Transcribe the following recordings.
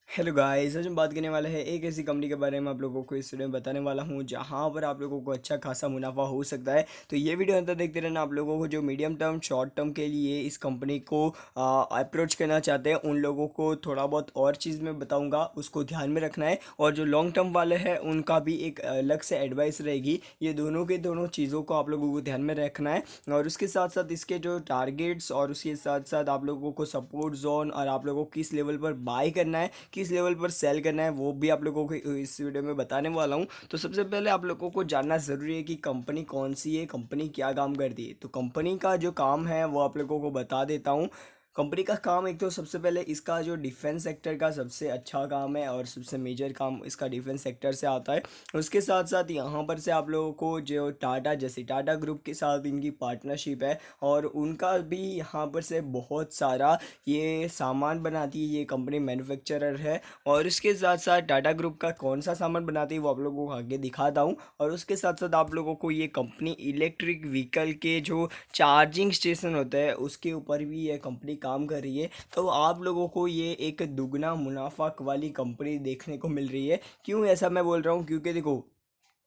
Hello guys, आज हम बात करने वाले हैं एक ऐसी कंपनी के बारे में। आप लोगों को इस वीडियो में बताने वाला हूं जहां पर आप लोगों को अच्छा खासा मुनाफा हो सकता है। तो ये वीडियो अंतर देखते रहना। आप लोगों को जो मीडियम टर्म शॉर्ट टर्म के लिए इस कंपनी को अप्रोच करना चाहते हैं उन लोगों को थोड़ा बहुत और चीज़ मैं बताऊंगा, उसको ध्यान में रखना है। और जो लॉन्ग टर्म वाले हैं उनका भी एक अलग से एडवाइस रहेगी। ये दोनों के दोनों चीज़ों को आप लोगों को ध्यान में रखना है। और उसके साथ साथ इसके जो टारगेट्स और उसके साथ साथ आप लोगों को सपोर्ट जोन और आप लोगों को किस लेवल पर बाय करना है, किस लेवल पर सेल करना है, वो भी आप लोगों को इस वीडियो में बताने वाला हूँ। तो सबसे पहले आप लोगों को जानना ज़रूरी है कि कंपनी कौन सी है, कंपनी क्या काम करती है। तो कंपनी का जो काम है वो आप लोगों को बता देता हूँ। कंपनी का काम एक तो सबसे पहले इसका जो डिफेंस सेक्टर का सबसे अच्छा काम है और सबसे मेजर काम इसका डिफेंस सेक्टर से आता है। उसके साथ साथ यहाँ पर से आप लोगों को जो टाटा जैसे टाटा ग्रुप के साथ इनकी पार्टनरशिप है और उनका भी यहाँ पर से बहुत सारा ये सामान बनाती है। ये कंपनी मैन्युफैक्चरर है। और इसके साथ साथ टाटा ग्रुप का कौन सा सामान बनाती है वो आप लोगों को आगे दिखाता हूँ। और उसके साथ साथ आप लोगों को ये कंपनी इलेक्ट्रिक व्हीकल के जो चार्जिंग स्टेशन होते हैं उसके ऊपर भी ये कंपनी काम कर रही है। तो आप लोगों को ये एक दुगना मुनाफा वाली कंपनी देखने को मिल रही है। क्यों ऐसा मैं बोल रहा हूँ, क्योंकि देखो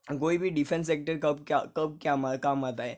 कोई भी डिफेंस सेक्टर कब क्या काम आता है।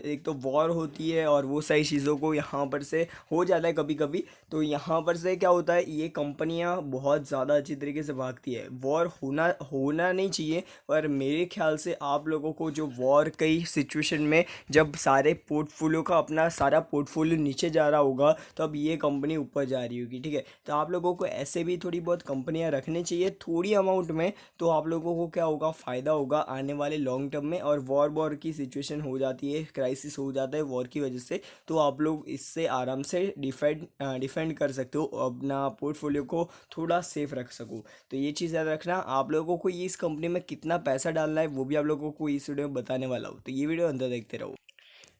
एक तो वॉर होती है और वो सारी चीज़ों को यहाँ पर से हो जाता है कभी कभी। तो यहाँ पर से क्या होता है, ये कंपनियाँ बहुत ज़्यादा अच्छी तरीके से भागती है। वॉर होना होना नहीं चाहिए, पर मेरे ख्याल से आप लोगों को जो वॉर कई सिचुएशन में जब सारे पोर्टफोलियो का अपना सारा पोर्टफोलियो नीचे जा रहा होगा तब ये कंपनी ऊपर जा रही होगी। ठीक है, तो आप लोगों को ऐसे भी थोड़ी बहुत कंपनियाँ रखनी चाहिए थोड़ी अमाउंट में। तो आप लोगों को क्या होगा, फ़ायदा होगा आने वाले लॉन्ग टर्म में। और वॉर की सिचुएशन हो जाती है, क्राइसिस हो जाता है वॉर की वजह से, तो आप लोग इससे आराम से डिफेंड कर सकते हो, अपना पोर्टफोलियो को थोड़ा सेफ रख सको। तो ये चीज़ याद रखना। आप लोगों को ये इस कंपनी में कितना पैसा डालना है वो भी आप लोगों को इस वीडियो में बताने वाला हूँ। तो ये वीडियो अंदर देखते रहो।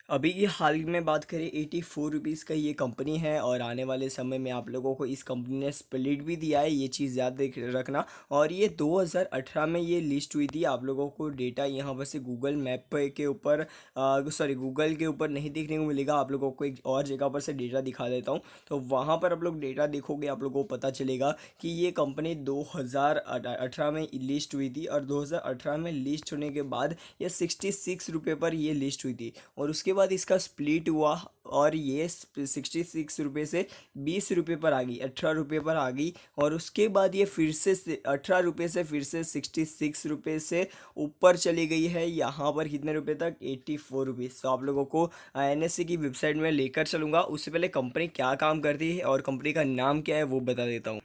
अभी ये हाल में बात करें, 84 रुपीज़ का ये कंपनी है और आने वाले समय में आप लोगों को इस कंपनी ने स्प्लिट भी दिया है, ये चीज़ याद रखना। और ये 2018 में ये लिस्ट हुई थी। आप लोगों को डेटा यहाँ पर से गूगल मैप के ऊपर सॉरी गूगल के ऊपर नहीं देखने को मिलेगा। आप लोगों को एक और जगह पर से डेटा दिखा देता हूँ। तो वहाँ पर आप लोग डेटा देखोगे, आप लोगों को पता चलेगा कि ये कंपनी 2018 में लिस्ट हुई थी। और 2018 में लिस्ट होने के बाद ये 66 रुपये पर ये लिस्ट हुई थी। और उसके बाद इसका स्प्लिट हुआ और ये 66 रुपये से 20 रुपये पर आ गई, 18 रुपये पर आ गई। और उसके बाद ये फिर से 18 रुपये से फिर से 66 रुपये से ऊपर चली गई है, यहाँ पर कितने रुपये तक, 84 रुपीज़। तो आप लोगों को एनएससी की वेबसाइट में लेकर चलूँगा। उससे पहले कंपनी क्या काम करती है और कंपनी का नाम क्या है वो बता देता हूँ।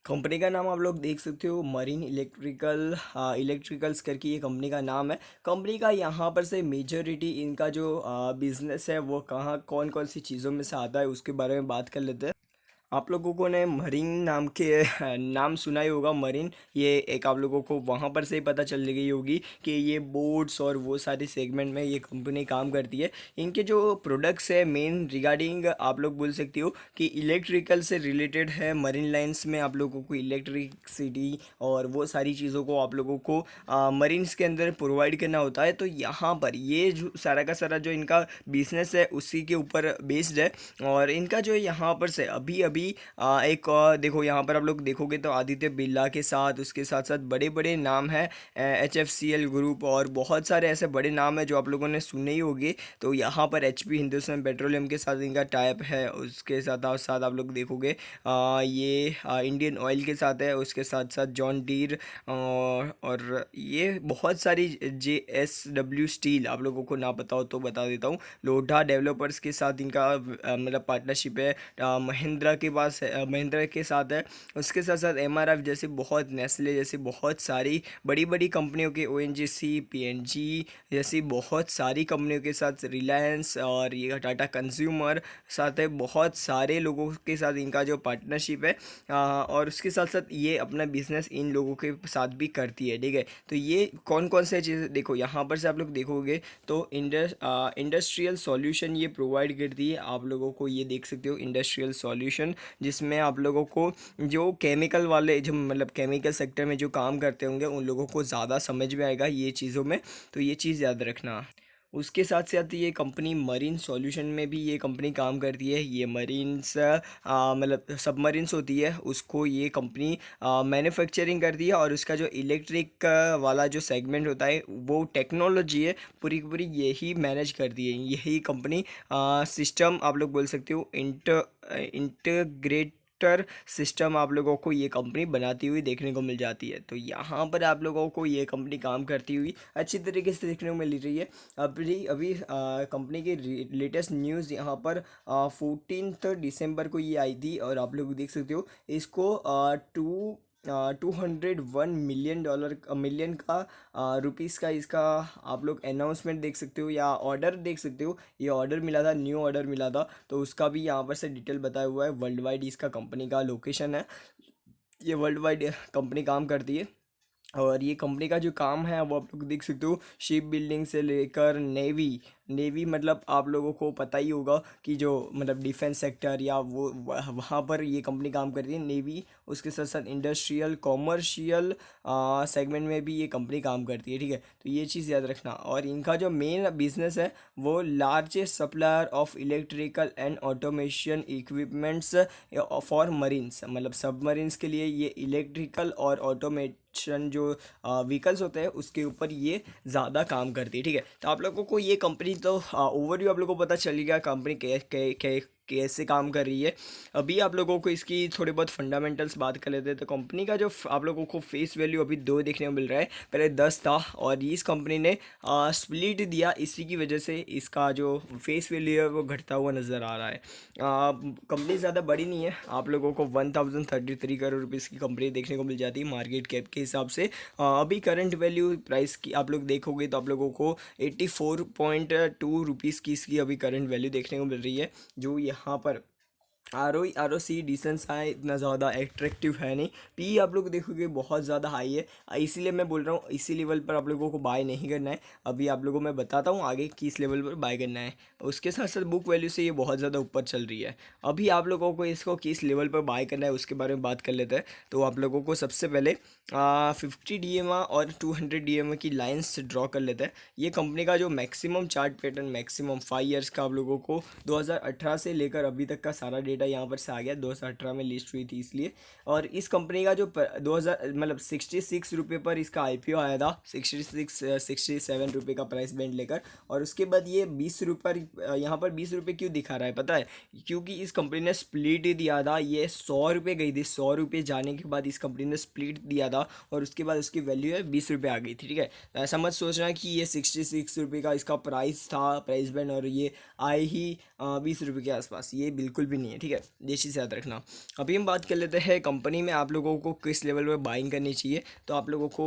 कंपनी का नाम आप लोग देख सकते हो, मरीन इलेक्ट्रिकल्स करके ये कंपनी का नाम है। कंपनी का यहाँ पर से मेजोरिटी इनका जो बिजनेस है वो कहाँ कौन कौन सी चीज़ों में से आता है उसके बारे में बात कर लेते हैं। आप लोगों को ने मरीन नाम के नाम सुना ही होगा। मरीन ये एक आप लोगों को वहाँ पर से ही पता चल गई होगी कि ये बोट्स और वो सारे सेगमेंट में ये कंपनी काम करती है। इनके जो प्रोडक्ट्स है मेन रिगार्डिंग आप लोग बोल सकते हो कि इलेक्ट्रिकल से रिलेटेड है। मरीन लाइंस में आप लोगों को इलेक्ट्रिसिटी और वो सारी चीज़ों को आप लोगों को मरीन्स के अंदर प्रोवाइड करना होता है। तो यहाँ पर ये जो सारा का सारा जो इनका बिजनेस है उसी के ऊपर बेस्ड है। और इनका जो यहाँ पर से अभी अभी एक देखो यहाँ पर आप लोग देखोगे तो आदित्य बिरला के साथ, उसके साथ साथ बड़े बड़े नाम हैं, HFCL ग्रुप और बहुत सारे ऐसे बड़े नाम हैं जो आप लोगों ने सुने ही होंगे। तो यहाँ पर HP हिंदुस्तान पेट्रोलियम के साथ इनका टाइप है। उसके साथ साथ आप लोग देखोगे ये इंडियन ऑयल के साथ है। उसके साथ साथ जॉन डीर और ये बहुत सारी JSW स्टील, आप लोगों को ना पता हो तो बता देता हूँ, लोढ़ा डेवलपर्स के साथ इनका मतलब पार्टनरशिप है। महिंद्रा के पास है, महिंद्रा के साथ है। उसके साथ साथ MRF जैसे बहुत, नेस्ले जैसे बहुत सारी बड़ी बड़ी कंपनियों के, ONGC PNG जैसी बहुत सारी कंपनियों के साथ, रिलायंस और ये टाटा कंज्यूमर साथ है, बहुत सारे लोगों के साथ इनका जो पार्टनरशिप है। और उसके साथ साथ ये अपना बिजनेस इन लोगों के साथ भी करती है। ठीक है, तो ये कौन कौन से चीज़ें देखो यहाँ पर से आप लोग देखोगे तो इंडस्ट्रियल सॉल्यूशन ये प्रोवाइड करती है। आप लोगों को ये देख सकते हो इंडस्ट्रियल सॉल्यूशन, जिसमें आप लोगों को जो केमिकल वाले जो मतलब केमिकल सेक्टर में जो काम करते होंगे उन लोगों को ज़्यादा समझ में आएगा ये चीज़ों में। तो ये चीज़ याद रखना। उसके साथ साथ ये कंपनी मरीन सॉल्यूशन में भी ये कंपनी काम करती है। ये मरीन्स मतलब सबमरीन्स होती है, उसको ये कंपनी मैन्युफैक्चरिंग करती है। और उसका जो इलेक्ट्रिक वाला जो सेगमेंट होता है वो टेक्नोलॉजी है पूरी की पूरी यही मैनेज करती है। यही कंपनी सिस्टम आप लोग बोल सकते हो, इंटीग्रेट सिस्टम आप लोगों को ये कंपनी बनाती हुई देखने को मिल जाती है। तो यहाँ पर आप लोगों को ये कंपनी काम करती हुई अच्छी तरीके से देखने को मिल रही है। अभी अभी कंपनी की लेटेस्ट न्यूज़ यहाँ पर 14 दिसंबर को ये आई थी। और आप लोग देख सकते हो इसको 201 मिलियन मिलियन का रुपीज़ का इसका आप लोग अनाउंसमेंट देख सकते हो या ऑर्डर देख सकते हो। ये ऑर्डर मिला था, न्यू ऑर्डर मिला था। तो उसका भी यहाँ पर से डिटेल बताया हुआ है। वर्ल्ड वाइड इसका कंपनी का लोकेशन है। ये वर्ल्ड वाइड कंपनी काम करती है। और ये कंपनी का जो काम है वो आप लोग देख सकते हो, शिप बिल्डिंग से लेकर नेवी। नेवी मतलब आप लोगों को पता ही होगा कि जो मतलब डिफेंस सेक्टर या वो वहाँ पर ये कंपनी काम करती है, नेवी। उसके साथ साथ इंडस्ट्रियल कॉमर्शियल सेगमेंट में भी ये कंपनी काम करती है, ठीक है। तो ये चीज़ याद रखना। और इनका जो मेन बिजनेस है वो largest supplier of electrical and automation equipments for marines, मतलब सबमरीन्स के लिए ये इलेक्ट्रिकल और ऑटोमेशन जो व्हीकल्स होते हैं उसके ऊपर ये ज़्यादा काम करती है, ठीक है। तो आप लोगों को ये कंपनी तो ओवरव्यू आप लोगों को पता चल गया कंपनी कैसे काम कर रही है। अभी आप लोगों को इसकी थोड़ी बहुत फंडामेंटल्स बात कर लेते हैं। तो कंपनी का जो आप लोगों को फेस वैल्यू अभी 2 देखने को मिल रहा है, पहले 10 था। और इस कंपनी ने स्प्लिट दिया, इसी की वजह से इसका जो फेस वैल्यू है वो घटता हुआ नज़र आ रहा है। कंपनी ज़्यादा बड़ी नहीं है, आप लोगों को 1033 करोड़ रुपीज़ की कंपनी देखने को मिल जाती है मार्केट कैप के हिसाब से। अभी करंट वैल्यू प्राइस की आप लोग देखोगे तो आप लोगों को 84.2 रुपीज़ की इसकी अभी करंट वैल्यू देखने को मिल रही है। जो यहाँ पर आर ओ सी डिसेंस है, इतना ज़्यादा एट्रैक्टिव है नहीं। पी आप लोग देखोगे बहुत ज़्यादा हाई है, इसीलिए मैं बोल रहा हूँ इसी लेवल पर आप लोगों को बाय नहीं करना है। अभी आप लोगों को मैं बताता हूँ आगे किस लेवल पर बाय करना है। उसके साथ साथ बुक वैल्यू से ये बहुत ज़्यादा ऊपर चल रही है। अभी आप लोगों को इसको किस लेवल पर बाय करना है उसके बारे में बात कर लेते हैं। तो आप लोगों को सबसे पहले 50 DMA और 200 DMA की लाइन्स ड्रॉ कर लेते हैं। ये कंपनी का जो maximum chart pattern maximum 5 years का आप लोगों को 2018 से लेकर अभी तक का सारा डेटा यहाँ पर से आ गया। 2018 में लिस्ट हुई थी इसलिए। और इस कंपनी का जो 2000 मतलब 66 रुपये पर इसका IPO आया था, 67 रुपये का प्राइस बैंड लेकर। और उसके बाद ये 20 रुपये यहाँ पर 20 रुपये क्यों दिखा रहा है पता है? क्योंकि इस कंपनी ने स्प्लिट दिया था। ये 100 रुपये गई थी, 100 रुपये जाने के बाद इस कंपनी ने स्प्लिट दिया था और उसके बाद उसकी वैल्यू है 20 रुपये आ गई थी, ठीक है। तो ऐसा मत सोचना कि ये 66 रुपये का इसका प्राइस था, प्राइस बैंड, और ये आए ही 20 रुपये के आसपास। ये बिल्कुल भी नहीं है, ठीक है। ये चीज़ याद रखना। अभी हम बात कर लेते हैं कंपनी में आप लोगों को किस लेवल पर बाइंग करनी चाहिए। तो आप लोगों को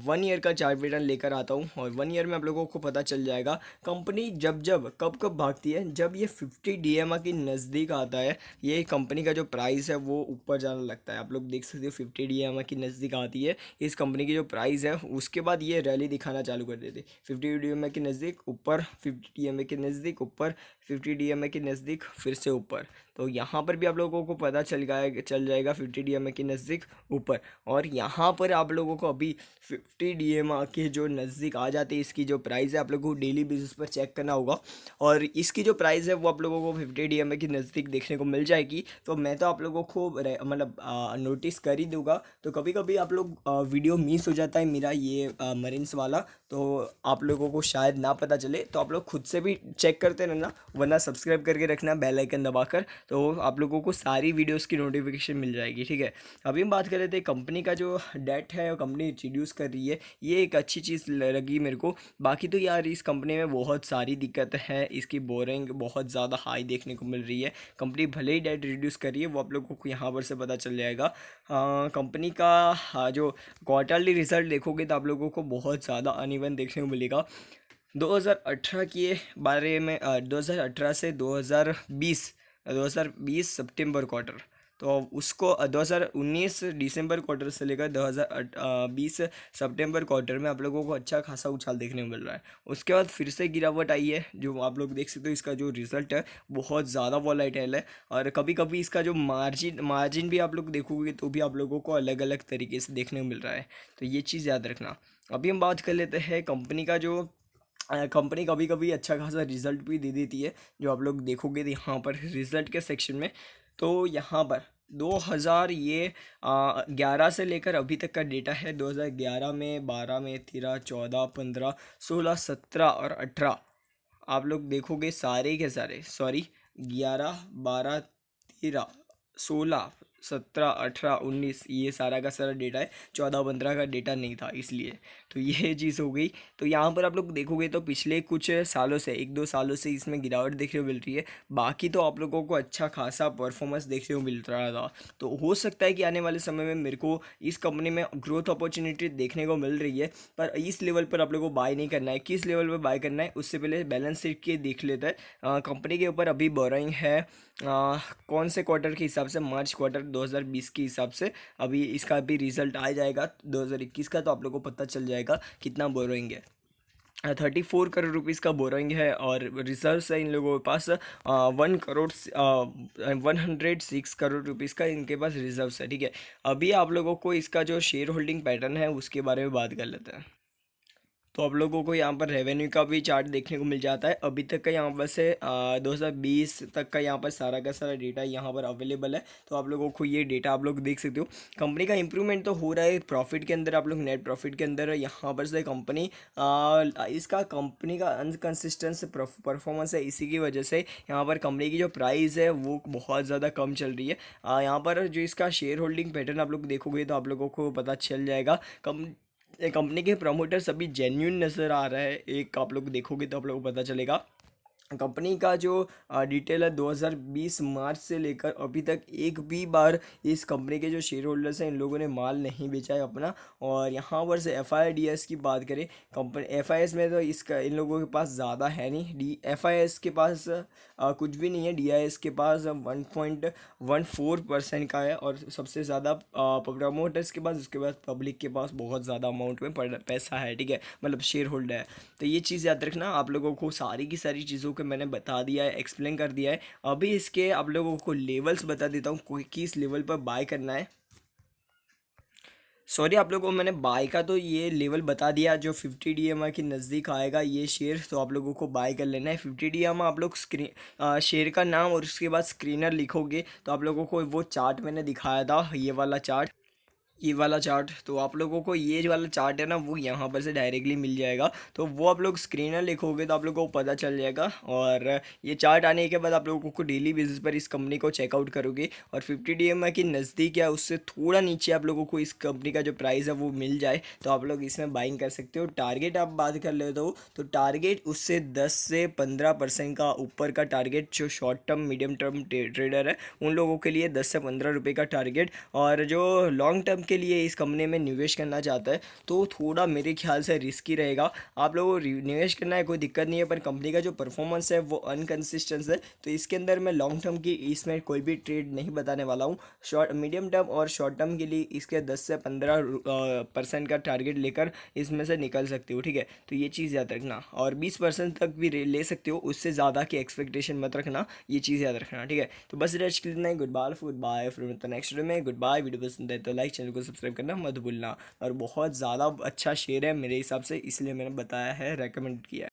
1 ईयर का चार्ट पैटर्न लेकर आता हूँ और 1 ईयर में आप लोगों को पता चल जाएगा कंपनी जब जब कब कब भागती है। जब ये 50 DMA के नज़दीक आता है ये कंपनी का जो प्राइस है वो ऊपर जाने लगता है। आप लोग देख सकते हो 50 DMA की नज़दीक आती है इस कंपनी की जो प्राइस है, उसके बाद ये रैली दिखाना चालू कर देती है। 50 DMA के नज़दीक ऊपर, 50 DMA के नज़दीक ऊपर, 50 DMA के नज़दीक फिर से ऊपर। तो यहाँ पर भी आप लोगों को पता चल जाएगा 50 DMA के नज़दीक ऊपर। और यहाँ पर आप लोगों को अभी 50 DMA के जो नज़दीक आ जाते हैं इसकी जो प्राइस है आप लोगों को डेली बेसिस पर चेक करना होगा। और इसकी जो प्राइस है वो आप लोगों को 50 DMA के नज़दीक देखने को मिल जाएगी। तो मैं तो आप लोगों को मतलब नोटिस कर ही दूंगा। तो कभी कभी आप लोग वीडियो मिस हो जाता है मेरा ये मरीन्स वाला, तो आप लोगों को शायद ना पता चले। तो आप लोग खुद से भी चेक करते रहना, वरना सब्सक्राइब करके रखना बेल आइकन दबाकर, तो आप लोगों को सारी वीडियोस की नोटिफिकेशन मिल जाएगी, ठीक है। अभी हम बात कर रहे थे कंपनी का जो डेट है वो कंपनी रिड्यूस कर रही है, ये एक अच्छी चीज़ लगी मेरे को। बाकी तो यार इस कंपनी में बहुत सारी दिक्कत है, इसकी बोरिंग बहुत ज़्यादा हाई देखने को मिल रही है। कंपनी भले ही डेट रिड्यूस कर रही है वो आप लोगों को यहाँ पर से पता चल जाएगा। कंपनी का जो क्वार्टरली रिजल्ट देखोगे तो आप लोगों को बहुत ज़्यादा अनइवन देखने को मिलेगा। 2018 के बारे में 2018 से 2020 सितंबर क्वार्टर, तो उसको 2019 दिसंबर क्वार्टर से लेकर 2020 सितंबर क्वार्टर में आप लोगों को अच्छा खासा उछाल देखने को मिल रहा है। उसके बाद फिर से गिरावट आई है, जो आप लोग देख सकते हो इसका जो रिज़ल्ट है बहुत ज़्यादा वॉलेटाइल है। और कभी कभी इसका जो मार्जिन भी आप लोग देखोगे तो भी आप लोगों को अलग अलग तरीके से देखने को मिल रहा है। तो ये चीज़ याद रखना। अभी हम बात कर लेते हैं कंपनी का जो कंपनी कभी कभी अच्छा खासा रिजल्ट भी दे देती है, जो आप लोग देखोगे यहाँ पर रिजल्ट के सेक्शन में। तो यहाँ पर 2000 ये 11 से लेकर अभी तक का डेटा है। 2011 में, 12 में, 13, 14, 15, 16, 17 और 18 आप लोग देखोगे सारे के सारे, सॉरी, 11, 12, 13, 16, 17, 18, 19 ये सारा का सारा डेटा है। 14, 15 का डेटा नहीं था इसलिए। तो ये चीज़ हो गई। तो यहाँ पर आप लोग देखोगे तो पिछले कुछ सालों से, 1-2 सालों से इसमें गिरावट देखने को मिल रही है। बाकी तो आप लोगों को अच्छा खासा परफॉर्मेंस देखने को मिल रहा था। तो हो सकता है कि आने वाले समय में मेरे को इस कंपनी में ग्रोथ अपॉर्चुनिटी देखने को मिल रही है। पर इस लेवल पर आप लोगों को बाय नहीं करना है। किस लेवल पर बाय करना है उससे पहले बैलेंस शीट के देख लेते हैं। कंपनी के ऊपर अभी बोरोइंग है कौन से क्वार्टर के हिसाब से, मार्च क्वार्टर 2020 के हिसाब से। अभी इसका भी रिजल्ट आ जाएगा 2021 का, तो आप लोगों को पता चल जाएगा कितना बोरोइंग है। 34 करोड़ रुपीज़ का बोरोइंग है और रिजर्व्स है इन लोगों के पास 106 करोड़ रुपीज़ का इनके पास रिजर्व्स है। ठीक है, अभी आप लोगों को इसका जो शेयर होल्डिंग पैटर्न है उसके बारे में बात कर लेते हैं। तो आप लोगों को यहाँ पर रेवेन्यू का भी चार्ट देखने को मिल जाता है। अभी तक का यहाँ पर से 2020 तक का यहाँ पर सारा का सारा डेटा यहाँ पर अवेलेबल है। तो आप लोगों को ये डेटा आप लोग देख सकते हो। कंपनी का इंप्रूवमेंट तो हो रहा है प्रॉफिट के अंदर, आप लोग नेट प्रॉफिट के अंदर यहाँ पर से कंपनी इसका कंपनी का अनकंसिस्टेंट परफॉर्मेंस है। इसी की वजह से यहाँ पर कंपनी की जो प्राइस है वो बहुत ज़्यादा कम चल रही है। यहाँ पर जो इसका शेयर होल्डिंग पैटर्न आप लोग देखोगे तो आप लोगों को पता चल जाएगा। कंपनी के प्रमोटर्स अभी जेन्यून नज़र आ रहा है। एक आप लोग देखोगे तो आप लोगों को पता चलेगा। कंपनी का जो डिटेल है 2020 मार्च से लेकर अभी तक एक भी बार इस कंपनी के जो शेयर होल्डर्स हैं इन लोगों ने माल नहीं बेचा है अपना। और यहाँ पर से FIDS की बात करें, कंपनी FIS में तो इसका इन लोगों के पास ज़्यादा है नहीं। FIS के पास कुछ भी नहीं है। DIS के पास 1.14% का है और सबसे ज़्यादा प्रमोटर्स के पास, उसके बाद पब्लिक के पास बहुत ज़्यादा अमाउंट में पैसा है। ठीक है, मतलब शेयर होल्डर है। तो ये चीज़ याद रखना। आप लोगों को सारी की सारी चीज़ों को मैंने बता दिया है, एक्सप्लेन कर दिया है। अभी इसके आप लोगों को लेवल्स बता देता हूँ, कोई किस लेवल पर बाय करना है। सॉरी, आप लोगों को मैंने बाय का तो ये लेवल बता दिया, जो 50 DMR के नज़दीक आएगा ये शेयर, तो आप लोगों को बाय कर लेना है। 50 DMR आप लोग शेयर का नाम और उसके बाद स्क्रीनर लिखोगे तो आप लोगों को वो चार्ट मैंने दिखाया था, ये वाला चार्ट, ये वाला चार्ट। तो आप लोगों को ये जो वाला चार्ट है ना वो यहाँ पर से डायरेक्टली मिल जाएगा। तो वो आप लोग स्क्रीनर लिखोगे तो आप लोगों को पता चल जाएगा। और ये चार्ट आने के बाद आप लोगों को डेली बेसिस पर इस कंपनी को चेकआउट करोगे और 50 DMR के नज़दीक या उससे थोड़ा नीचे आप लोगों को इस कंपनी का जो प्राइस है वो मिल जाए तो आप लोग इसमें बाइंग कर सकते हो। टारगेट आप बात कर लेते हो तो टारगेट उससे 10 से 15% का ऊपर का टारगेट, जो short term medium term trader है उन लोगों के लिए 10 से 15 रुपये का टारगेट। और जो लॉन्ग टर्म के लिए इस कंपनी में निवेश करना चाहता है तो थोड़ा मेरे ख्याल से रिस्की रहेगा। आप लोगों को निवेश करना है, कोई दिक्कत नहीं है, पर कंपनी का जो परफॉर्मेंस है वो अनकंसिस्टेंट है। तो इसके अंदर मैं लॉन्ग टर्म की इसमें कोई भी ट्रेड नहीं बताने वाला हूँ। शॉर्ट मीडियम टर्म और शॉर्ट टर्म के लिए इसके 10 से 15% का टारगेट लेकर इसमें से निकल सकते हो। ठीक है, तो ये चीज़ याद रखना। और 20% तक भी ले सकते हो, उससे ज़्यादा की एक्सपेक्टेशन मत रखना, ये चीज़ याद रखना। ठीक है, तो बस रेस्ट के लिए गुड बाय फिर नेक्स्ट वीडियो में। Goodbye. वीडियो पसंद है तो लाइक, चैनल को सब्सक्राइब करना मत भूलना। और बहुत ज़्यादा अच्छा शेयर है मेरे हिसाब से, इसलिए मैंने बताया है, रेकमेंड किया है।